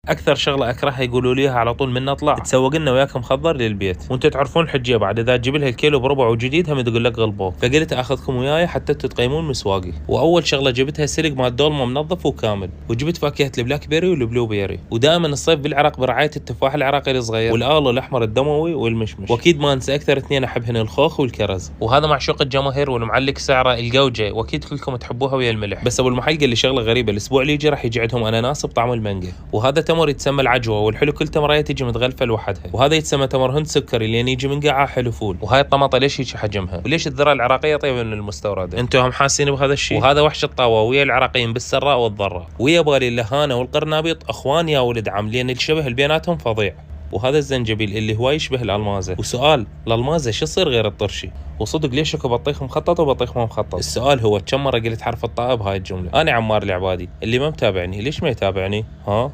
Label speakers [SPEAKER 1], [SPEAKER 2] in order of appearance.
[SPEAKER 1] اكثر شغله اكرهها يقولوا لي على طول من اطلع تسوق لنا وياك مخضر للبيت وانتم تعرفون الحجيه بعد اذا تجيب لها الكيلو بربع وجديد هم تقول لك غلبوه، فقلت اخذكم وياي حتى تقيمون مسواقي. واول شغله جبتها سلق مال دولمه منظف وكامل، وجبت فاكهه البلاك بيري والبلو بيري. ودائما الصيف بالعراق برعايه التفاح العراقي الصغير والآلو الاحمر الدموي والمشمش، واكيد ما انسى اكثر اثنين احبهن الخوخ والكرز، وهذا معشوق الجماهير والمعلق سعره الجوجه، واكيد كلكم تحبوها ويا الملح. بس ابو المحل قال لي شغله غريبه، الاسبوع اللي يجي راح يجي عندهم اناناس بطعم المانجا، وهذا تمر يتسمى العجوه، والحلو كل تمريه تجي متغلفه لوحدها، وهذا يتسمى تمر هند سكري لين يجي من قاعه حلو فول. وهاي الطماطه ليش هيك حجمها؟ وليش الذره العراقيه طيبه من المستورده؟ انتم هم حاسين بهذا الشيء؟ وهذا وحش الطاوه ويا العراقيين بالسراء والضراء، ويا بالي اللهانه والقرنابيط اخوان يا ولد عم، لان الشبه اللي بيناتهم فظيع. وهذا الزنجبيل اللي هو يشبه الالمازه. وسؤال، الالمازه شو يصير غير الطرشي؟ وصدق ليش اكو بطيخ مخطط وبطيخ ما مخطط؟ السؤال هو كم مره قلت حرف الطاء بهاي الجمله؟ انا عمار العبادي، اللي ما متابعني ليش ما يتابعني؟ ها